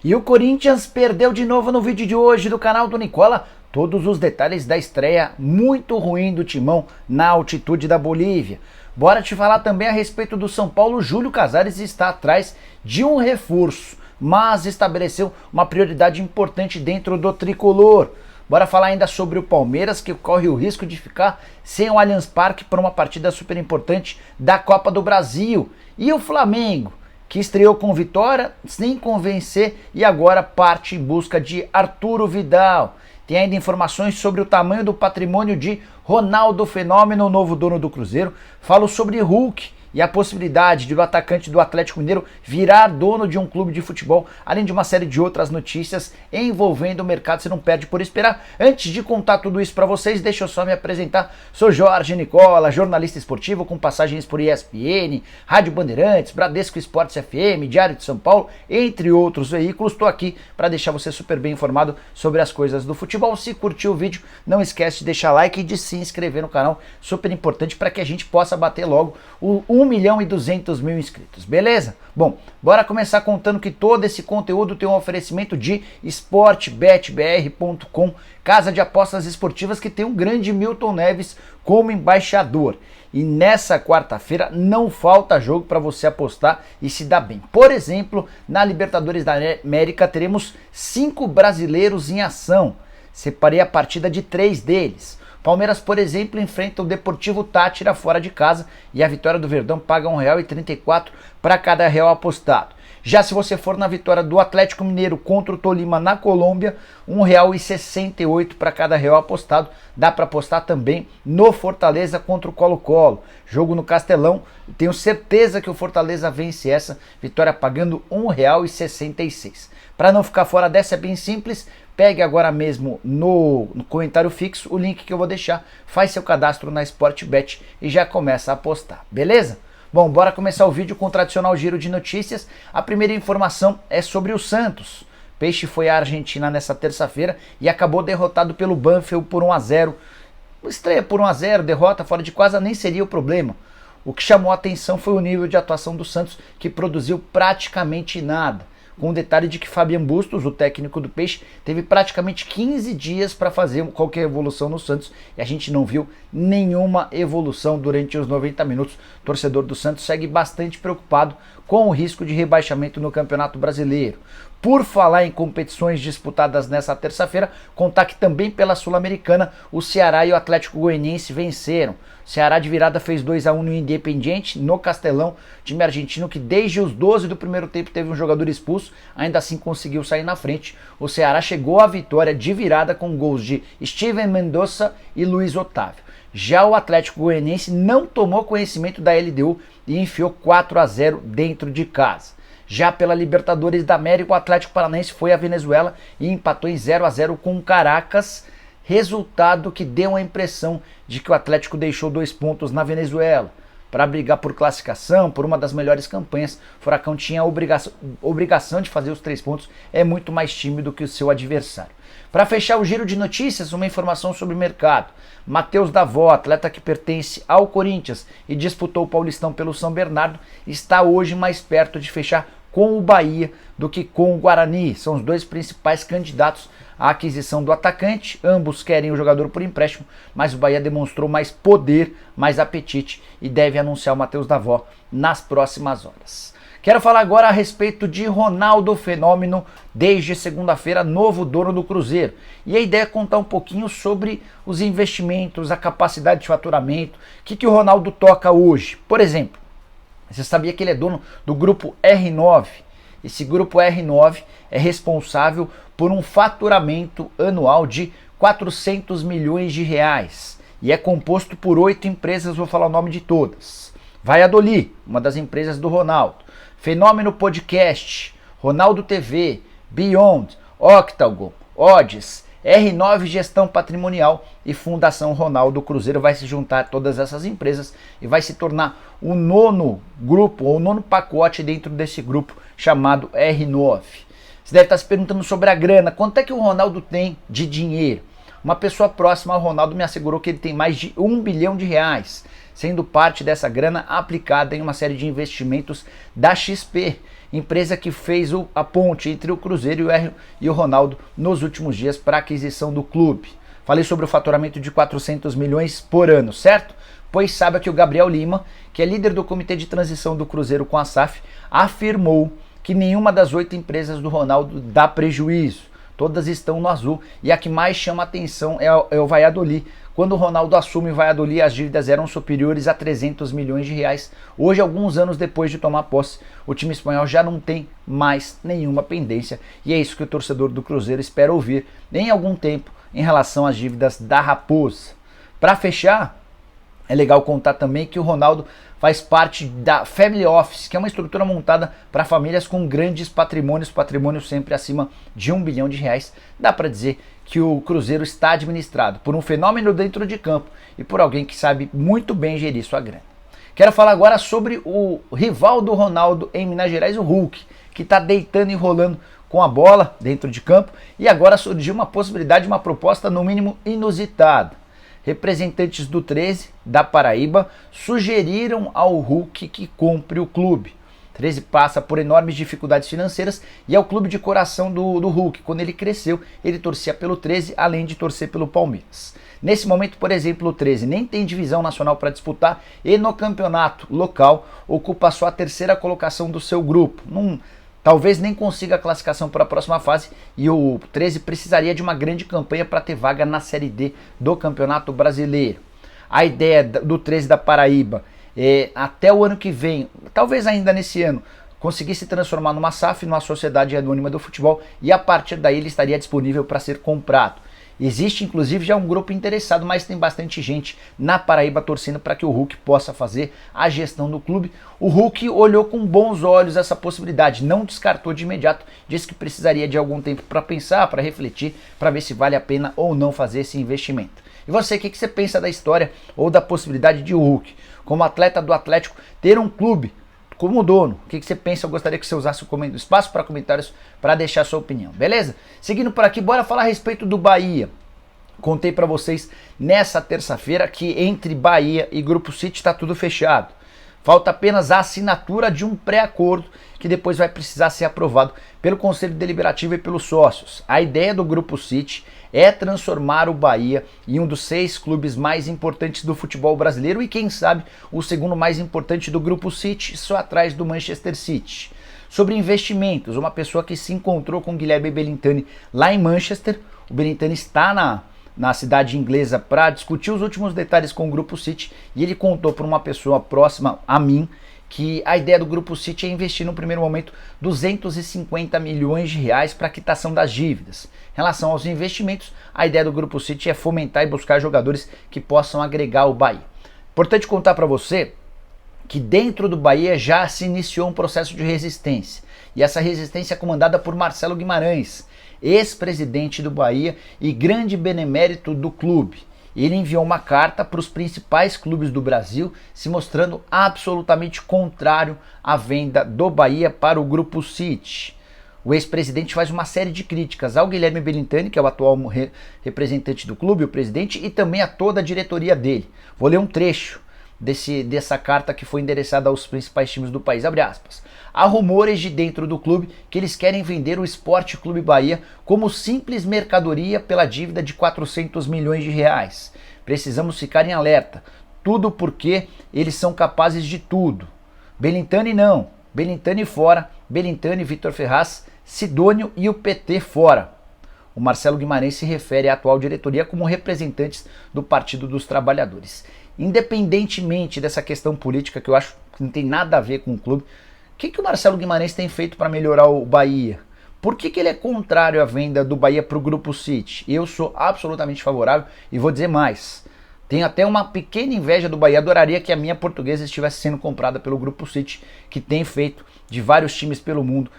E o Corinthians perdeu de novo no vídeo de hoje do canal do Nicola. Todos os detalhes da estreia muito ruim do Timão na altitude da Bolívia. Bora te falar também a respeito do São Paulo. Júlio Casares está atrás de um reforço, mas estabeleceu uma prioridade importante dentro do tricolor. Bora falar ainda sobre o Palmeiras, que corre o risco de ficar sem o Allianz Parque para uma partida super importante da Copa do Brasil. E o Flamengo, que estreou com vitória, sem convencer e agora parte em busca de Arturo Vidal. Tem ainda informações sobre o tamanho do patrimônio de Ronaldo Fenômeno, o novo dono do Cruzeiro. Falo sobre Hulk e a possibilidade de o atacante do Atlético Mineiro virar dono de um clube de futebol, além de uma série de outras notícias envolvendo o mercado. Você não perde por esperar. Antes de contar tudo isso para vocês, deixa eu só me apresentar. Sou Jorge Nicola, jornalista esportivo com passagens por ESPN, Rádio Bandeirantes, Bradesco Esportes FM, Diário de São Paulo, entre outros veículos. Estou aqui para deixar você super bem informado sobre as coisas do futebol. Se curtiu o vídeo, não esquece de deixar like e de se inscrever no canal, super importante para que a gente possa bater logo o 1.200.000 inscritos, beleza? Bom, bora começar contando que todo esse conteúdo tem um oferecimento de sportbetbr.com, casa de apostas esportivas que tem um grande Milton Neves como embaixador. E nessa quarta-feira não falta jogo para você apostar e se dar bem. Por exemplo, na Libertadores da América teremos 5 brasileiros em ação. Separei a partida de 3 deles. Palmeiras, por exemplo, enfrenta o Deportivo Táchira fora de casa e a vitória do Verdão paga R$ 1,34 para cada real apostado. Já se você for na vitória do Atlético Mineiro contra o Tolima na Colômbia, R$ 1,68 para cada real apostado. Dá para apostar também no Fortaleza contra o Colo-Colo. Jogo no Castelão, tenho certeza que o Fortaleza vence essa vitória pagando R$ 1,66. Para não ficar fora dessa é bem simples, pegue agora mesmo no comentário fixo o link que eu vou deixar, faz seu cadastro na Sportbet e já começa a apostar, beleza? Bom, bora começar o vídeo com o tradicional giro de notícias. A primeira informação é sobre o Santos. Peixe foi à Argentina nessa terça-feira e acabou derrotado pelo Banfield por 1-0. Estreia por 1-0, derrota fora de casa nem seria o problema. O que chamou a atenção foi o nível de atuação do Santos, que produziu praticamente nada. Com o detalhe de que Fabian Bustos, o técnico do Peixe, teve praticamente 15 dias para fazer qualquer evolução no Santos e a gente não viu nenhuma evolução durante os 90 minutos. O torcedor do Santos segue bastante preocupado com o risco de rebaixamento no Campeonato Brasileiro. Por falar em competições disputadas nessa terça-feira, contar que também pela Sul-Americana, o Ceará e o Atlético Goianiense venceram. O Ceará de virada fez 2-1 no Independiente, no Castelão, time argentino que desde os 12 do primeiro tempo teve um jogador expulso, ainda assim conseguiu sair na frente. O Ceará chegou à vitória de virada com gols de Steven Mendoza e Luiz Otávio. Já o Atlético Goianiense não tomou conhecimento da LDU e enfiou 4-0 dentro de casa. Já pela Libertadores da América, o Atlético Paranaense foi à Venezuela e empatou em 0-0 com o Caracas, resultado que deu a impressão de que o Atlético deixou 2 pontos na Venezuela. Para brigar por classificação, por uma das melhores campanhas, o Furacão tinha a obrigação de fazer os 3 pontos, é muito mais tímido que o seu adversário. Para fechar o giro de notícias, uma informação sobre o mercado. Matheus Davó, atleta que pertence ao Corinthians e disputou o Paulistão pelo São Bernardo, está hoje mais perto de fechar com o Bahia do que com o Guarani. São os 2 principais candidatos à aquisição do atacante. Ambos querem o jogador por empréstimo, mas o Bahia demonstrou mais poder, mais apetite e deve anunciar o Matheus Davó nas próximas horas. Quero falar agora a respeito de Ronaldo Fenômeno, desde segunda-feira, novo dono do Cruzeiro. E a ideia é contar um pouquinho sobre os investimentos, a capacidade de faturamento, o que o Ronaldo toca hoje. Por exemplo, você sabia que ele é dono do grupo R9? Esse grupo R9 é responsável por um faturamento anual de 400 milhões de reais e é composto por 8 empresas, vou falar o nome de todas. Valladolid, uma das empresas do Ronaldo. Fenômeno Podcast, Ronaldo TV, Beyond, Octagon, Odds, R9 Gestão Patrimonial e Fundação Ronaldo. Cruzeiro vai se juntar a todas essas empresas e vai se tornar o 9º grupo, ou o 9º pacote dentro desse grupo chamado R9. Você deve estar se perguntando sobre a grana, quanto é que o Ronaldo tem de dinheiro? Uma pessoa próxima ao Ronaldo me assegurou que ele tem mais de 1 bilhão de reais, sendo parte dessa grana aplicada em uma série de investimentos da XP. empresa que fez a ponte entre o Cruzeiro e o Ronaldo nos últimos dias para a aquisição do clube. Falei sobre o faturamento de 400 milhões por ano, certo? Pois saiba que o Gabriel Lima, que é líder do comitê de transição do Cruzeiro com a SAF, afirmou que nenhuma das 8 empresas do Ronaldo dá prejuízo. Todas estão no azul e a que mais chama atenção é o Valladolid. Quando o Ronaldo assume o Valladolid, as dívidas eram superiores a 300 milhões de reais. Hoje, alguns anos depois de tomar posse, o time espanhol já não tem mais nenhuma pendência. E é isso que o torcedor do Cruzeiro espera ouvir em algum tempo em relação às dívidas da Raposa. Para fechar, é legal contar também que o Ronaldo faz parte da Family Office, que é uma estrutura montada para famílias com grandes patrimônios sempre acima de R$1 bilhão. Dá para dizer que o Cruzeiro está administrado por um fenômeno dentro de campo e por alguém que sabe muito bem gerir sua grana. Quero falar agora sobre o rival do Ronaldo em Minas Gerais, o Hulk, que está deitando e rolando com a bola dentro de campo, e agora surgiu uma possibilidade, uma proposta no mínimo inusitada. Representantes do 13 da Paraíba sugeriram ao Hulk que compre o clube. 13 passa por enormes dificuldades financeiras e é o clube de coração do Hulk. Quando ele cresceu, ele torcia pelo 13, além de torcer pelo Palmeiras. Nesse momento, por exemplo, o 13 nem tem divisão nacional para disputar e no campeonato local ocupa só a 3ª colocação do seu grupo. Talvez nem consiga a classificação para a próxima fase e o 13 precisaria de uma grande campanha para ter vaga na Série D do Campeonato Brasileiro. A ideia do 13 da Paraíba é, até o ano que vem, talvez ainda nesse ano, conseguir se transformar numa SAF, numa Sociedade Anônima do Futebol, e a partir daí ele estaria disponível para ser comprado. Existe inclusive já um grupo interessado, mas tem bastante gente na Paraíba torcendo para que o Hulk possa fazer a gestão do clube. O Hulk olhou com bons olhos essa possibilidade, não descartou de imediato, disse que precisaria de algum tempo para pensar, para refletir, para ver se vale a pena ou não fazer esse investimento. E você, o que você pensa da história ou da possibilidade de o Hulk, como atleta do Atlético, ter um clube como dono? O que você pensa? Eu gostaria que você usasse o espaço para comentários para deixar a sua opinião, beleza? Seguindo por aqui, bora falar a respeito do Bahia. Contei para vocês nessa terça-feira que entre Bahia e Grupo City está tudo fechado. Falta apenas a assinatura de um pré-acordo que depois vai precisar ser aprovado pelo Conselho Deliberativo e pelos sócios. A ideia do Grupo City é transformar o Bahia em um dos 6 clubes mais importantes do futebol brasileiro e, quem sabe, o segundo mais importante do Grupo City, só atrás do Manchester City. Sobre investimentos, uma pessoa que se encontrou com Guilherme Belintani lá em Manchester, o Belintani está na cidade inglesa para discutir os últimos detalhes com o Grupo City e ele contou para uma pessoa próxima a mim que a ideia do Grupo City é investir no primeiro momento 250 milhões de reais para a quitação das dívidas. Em relação aos investimentos, a ideia do Grupo City é fomentar e buscar jogadores que possam agregar o Bahia. Importante contar para você que dentro do Bahia já se iniciou um processo de resistência, e essa resistência é comandada por Marcelo Guimarães, ex-presidente do Bahia e grande benemérito do clube. Ele enviou uma carta para os principais clubes do Brasil, se mostrando absolutamente contrário à venda do Bahia para o Grupo City. O ex-presidente faz uma série de críticas ao Guilherme Belintani, que é o atual representante do clube, o presidente, e também a toda a diretoria dele. Vou ler um trecho dessa carta que foi endereçada aos principais times do país, abre aspas. Há rumores de dentro do clube que eles querem vender o Esporte Clube Bahia como simples mercadoria pela dívida de 400 milhões de reais. Precisamos ficar em alerta, tudo porque eles são capazes de tudo. Belintani não, Belintani fora, Belintani, Vitor Ferraz, Sidônio e o PT fora. O Marcelo Guimarães se refere à atual diretoria como representantes do Partido dos Trabalhadores. Independentemente dessa questão política, que eu acho que não tem nada a ver com o clube, o que o Marcelo Guimarães tem feito para melhorar o Bahia? Por que ele é contrário à venda do Bahia para o Grupo City? Eu sou absolutamente favorável e vou dizer mais. Tenho até uma pequena inveja do Bahia, adoraria que a minha Portuguesa estivesse sendo comprada pelo Grupo City, que tem feito de vários times pelo mundo.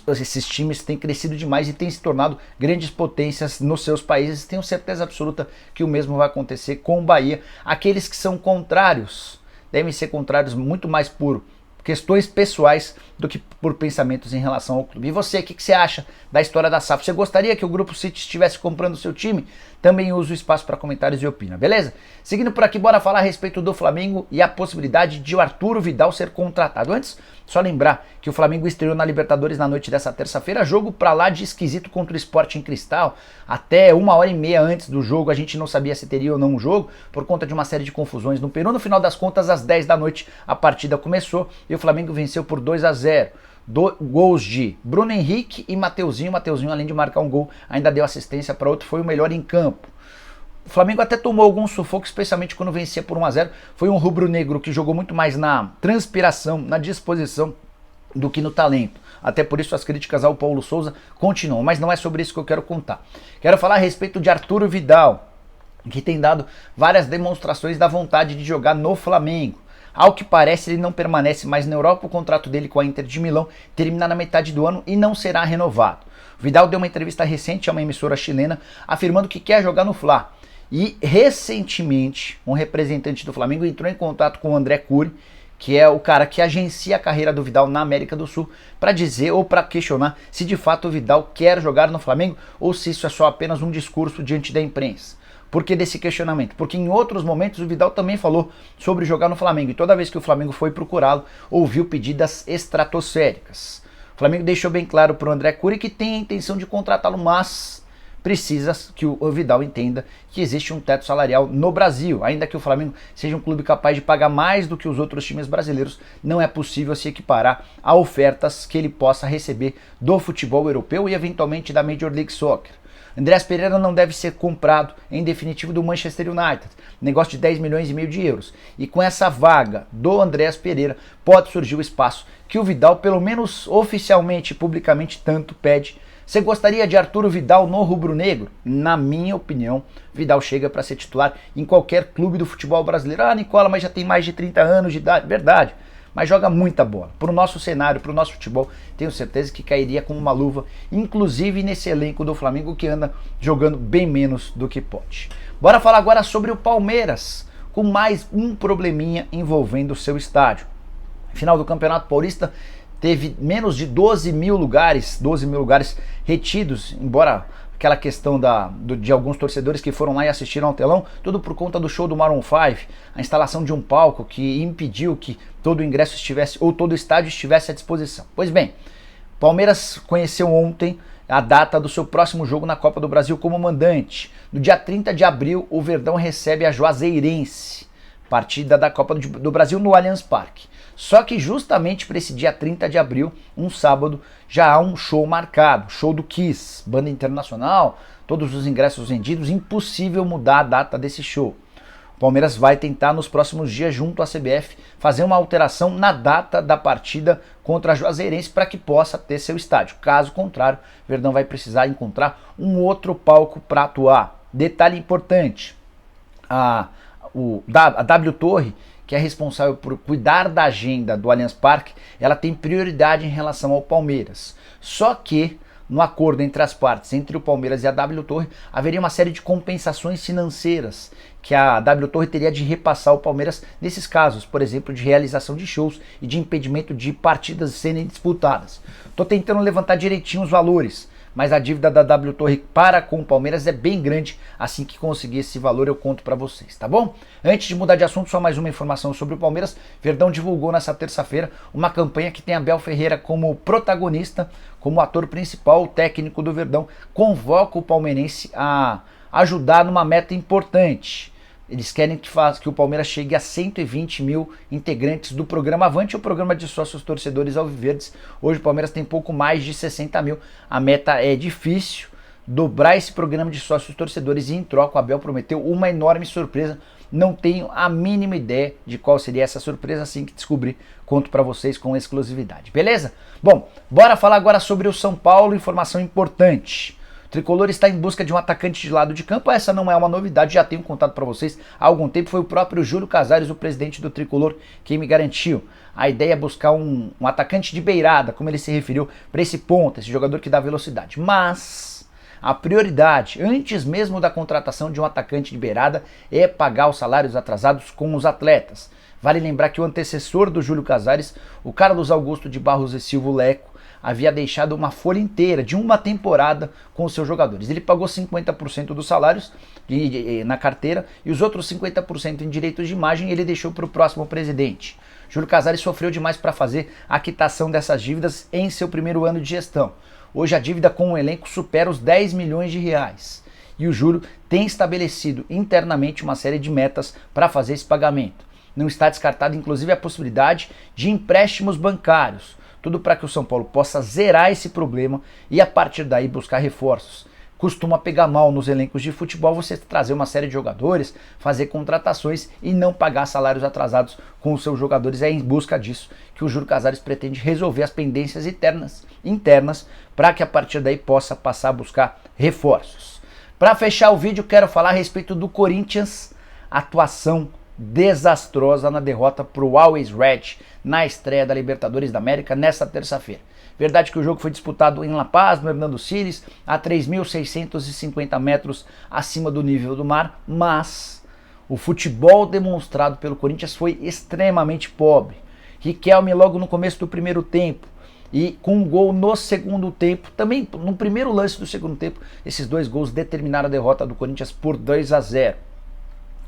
Esses times têm crescido demais e têm se tornado grandes potências nos seus países. Tenho certeza absoluta que o mesmo vai acontecer com o Bahia. Aqueles que são contrários devem ser contrários muito mais por questões pessoais do que por pensamentos em relação ao clube. E você, o que você acha da história da SAF? Você gostaria que o Grupo City estivesse comprando o seu time? Também usa o espaço para comentários e opina, beleza? Seguindo por aqui, bora falar a respeito do Flamengo e a possibilidade de o Arturo Vidal ser contratado. Antes, só lembrar que o Flamengo estreou na Libertadores na noite dessa terça-feira, jogo pra lá de esquisito contra o Sporting Cristal. Até 1h30 antes do jogo a gente não sabia se teria ou não um jogo, por conta de uma série de confusões no Peru. No final das contas, às 10 da noite, a partida começou e o Flamengo venceu por 2-0. Gols de Bruno Henrique e Mateuzinho. Mateuzinho, além de marcar um gol, ainda deu assistência para outro, foi o melhor em campo. O Flamengo até tomou algum sufoco, especialmente quando vencia por 1-0. Foi um rubro-negro que jogou muito mais na transpiração, na disposição, do que no talento. Até por isso as críticas ao Paulo Souza continuam, mas não é sobre isso que eu quero contar. Quero falar a respeito de Arturo Vidal, que tem dado várias demonstrações da vontade de jogar no Flamengo. Ao que parece, ele não permanece mais na Europa. O contrato dele com a Inter de Milão termina na metade do ano e não será renovado. O Vidal deu uma entrevista recente a uma emissora chilena afirmando que quer jogar no Fla. E recentemente, um representante do Flamengo entrou em contato com o André Cury, que é o cara que agencia a carreira do Vidal na América do Sul, para dizer ou para questionar se de fato o Vidal quer jogar no Flamengo ou se isso é só apenas um discurso diante da imprensa. Por que desse questionamento? Porque em outros momentos o Vidal também falou sobre jogar no Flamengo, e toda vez que o Flamengo foi procurá-lo, ouviu pedidas estratosféricas. O Flamengo deixou bem claro para o André Cury que tem a intenção de contratá-lo, mas precisa que o Vidal entenda que existe um teto salarial no Brasil. Ainda que o Flamengo seja um clube capaz de pagar mais do que os outros times brasileiros, não é possível se equiparar a ofertas que ele possa receber do futebol europeu e eventualmente da Major League Soccer. Andreas Pereira não deve ser comprado em definitivo do Manchester United, negócio de 10 milhões e meio de euros. E com essa vaga do Andreas Pereira pode surgir o espaço que o Vidal, pelo menos oficialmente e publicamente, tanto pede. Você gostaria de Arturo Vidal no rubro-negro? Na minha opinião, Vidal chega para ser titular em qualquer clube do futebol brasileiro. Ah, Nicola, mas já tem mais de 30 anos de idade. Verdade, mas joga muita bola. Para o nosso cenário, para o nosso futebol, tenho certeza que cairia como uma luva, inclusive nesse elenco do Flamengo que anda jogando bem menos do que pode. Bora falar agora sobre o Palmeiras, com mais um probleminha envolvendo o seu estádio. Final do Campeonato Paulista, teve menos de 12 mil lugares retidos, embora aquela questão de alguns torcedores que foram lá e assistiram ao telão, tudo por conta do show do Maroon 5, a instalação de um palco que impediu que todo o ingresso estivesse, ou todo o estádio estivesse à disposição. Pois bem, Palmeiras conheceu ontem a data do seu próximo jogo na Copa do Brasil como mandante. No dia 30 de abril, o Verdão recebe a Juazeirense, partida da Copa do Brasil no Allianz Parque. Só que justamente para esse dia 30 de abril, um sábado, já há um show marcado, show do Kiss, banda internacional, todos os ingressos vendidos, impossível mudar a data desse show. O Palmeiras vai tentar nos próximos dias, junto à CBF, fazer uma alteração na data da partida contra a Juazeirense para que possa ter seu estádio. Caso contrário, o Verdão vai precisar encontrar um outro palco para atuar. Detalhe importante, a W Torre, que é responsável por cuidar da agenda do Allianz Parque, ela tem prioridade em relação ao Palmeiras. Só que, no acordo entre as partes, entre o Palmeiras e a W Torre, haveria uma série de compensações financeiras que a W Torre teria de repassar ao Palmeiras nesses casos, por exemplo, de realização de shows e de impedimento de partidas serem disputadas. Estou tentando levantar direitinho os valores, mas a dívida da W Torre para com o Palmeiras é bem grande. Assim que conseguir esse valor eu conto para vocês, tá bom? Antes de mudar de assunto, só mais uma informação sobre o Palmeiras. Verdão divulgou nessa terça-feira uma campanha que tem Abel Ferreira como protagonista, como ator principal. O técnico do Verdão convoca o palmeirense a ajudar numa meta importante. Eles querem que o Palmeiras chegue a 120 mil integrantes do programa Avante, o programa de sócios torcedores alviverdes. Hoje o Palmeiras tem pouco mais de 60 mil. A meta é difícil, dobrar esse programa de sócios torcedores, e em troca o Abel prometeu uma enorme surpresa. Não tenho a mínima ideia de qual seria essa surpresa. Assim que descobrir, conto para vocês com exclusividade, beleza? Bom, bora falar agora sobre o São Paulo. Informação importante: o Tricolor está em busca de um atacante de lado de campo. Essa não é uma novidade, já tenho contado para vocês há algum tempo. Foi o próprio Júlio Casares, o presidente do Tricolor, quem me garantiu. A ideia é buscar um atacante de beirada, como ele se referiu, para esse ponta, esse jogador que dá velocidade. Mas a prioridade, antes mesmo da contratação de um atacante de beirada, é pagar os salários atrasados com os atletas. Vale lembrar que o antecessor do Júlio Casares, o Carlos Augusto de Barros e Silva Leco, havia deixado uma folha inteira de uma temporada com os seus jogadores. Ele pagou 50% dos salários na carteira e os outros 50% em direitos de imagem ele deixou para o próximo presidente. Júlio Casares sofreu demais para fazer a quitação dessas dívidas em seu primeiro ano de gestão. Hoje a dívida com o elenco supera os 10 milhões de reais. E o Júlio tem estabelecido internamente uma série de metas para fazer esse pagamento. Não está descartada inclusive a possibilidade de empréstimos bancários. Tudo para que o São Paulo possa zerar esse problema e a partir daí buscar reforços. Costuma pegar mal nos elencos de futebol você trazer uma série de jogadores, fazer contratações e não pagar salários atrasados com os seus jogadores. É em busca disso que o Júlio Casares pretende resolver as pendências internas para que a partir daí possa passar a buscar reforços. Para fechar o vídeo, quero falar a respeito do Corinthians, atuação desastrosa na derrota para o Always Red na estreia da Libertadores da América nesta terça-feira. Verdade que o jogo foi disputado em La Paz, no Hernando Siles, a 3.650 metros acima do nível do mar, mas o futebol demonstrado pelo Corinthians foi extremamente pobre. Riquelme logo no começo do primeiro tempo e com um gol no segundo tempo, também no primeiro lance do segundo tempo, esses dois gols determinaram a derrota do Corinthians por 2-0.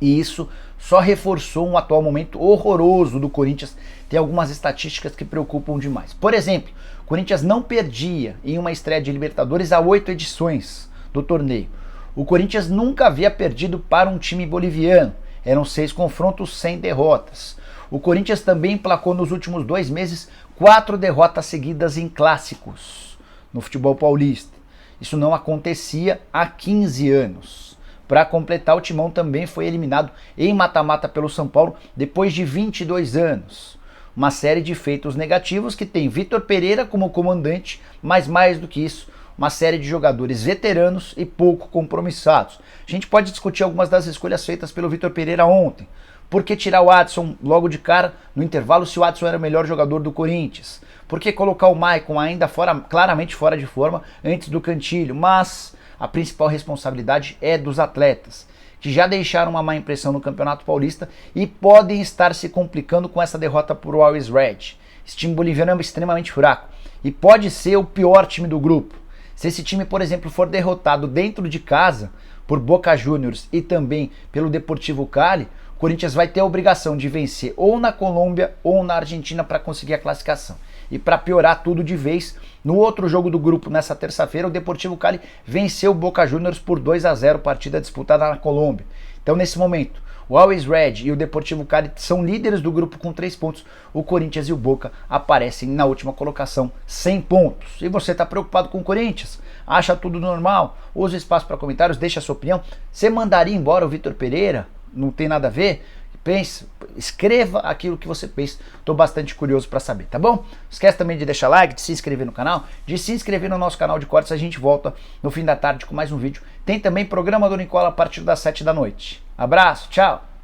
E isso só reforçou um atual momento horroroso do Corinthians. Tem algumas estatísticas que preocupam demais. Por exemplo, o Corinthians não perdia em uma estreia de Libertadores há 8 edições do torneio. O Corinthians nunca havia perdido para um time boliviano. Eram 6 confrontos sem derrotas. O Corinthians também emplacou nos últimos 2 meses 4 derrotas seguidas em clássicos no futebol paulista. Isso não acontecia há 15 anos. Para completar, o Timão também foi eliminado em mata-mata pelo São Paulo depois de 22 anos. Uma série de feitos negativos que tem Vitor Pereira como comandante, mas mais do que isso, uma série de jogadores veteranos e pouco compromissados. A gente pode discutir algumas das escolhas feitas pelo Vitor Pereira ontem. Por que tirar o Adson logo de cara no intervalo se o Adson era o melhor jogador do Corinthians? Por que colocar o Maicon ainda claramente fora de forma antes do Cantilho? Mas a principal responsabilidade é dos atletas, que já deixaram uma má impressão no Campeonato Paulista e podem estar se complicando com essa derrota por Always Red. Esse time boliviano é extremamente fraco e pode ser o pior time do grupo. Se esse time, por exemplo, for derrotado dentro de casa por Boca Juniors e também pelo Deportivo Cali, o Corinthians vai ter a obrigação de vencer ou na Colômbia ou na Argentina para conseguir a classificação. E para piorar tudo de vez, no outro jogo do grupo nessa terça-feira, o Deportivo Cali venceu o Boca Juniors por 2-0, partida disputada na Colômbia. Então nesse momento, o Always Red e o Deportivo Cali são líderes do grupo com 3 pontos. O Corinthians e o Boca aparecem na última colocação, 100 pontos. E você está preocupado com o Corinthians? Acha tudo normal? Usa o espaço para comentários, deixa a sua opinião. Você mandaria embora o Vitor Pereira? Não tem nada a ver? Pense, escreva aquilo que você pensa. Estou bastante curioso para saber, tá bom? Não esquece também de deixar like, de se inscrever no canal, de se inscrever no nosso canal de cortes. A gente volta no fim da tarde com mais um vídeo. Tem também programa do Nicola a partir das 7 da noite. Abraço, tchau!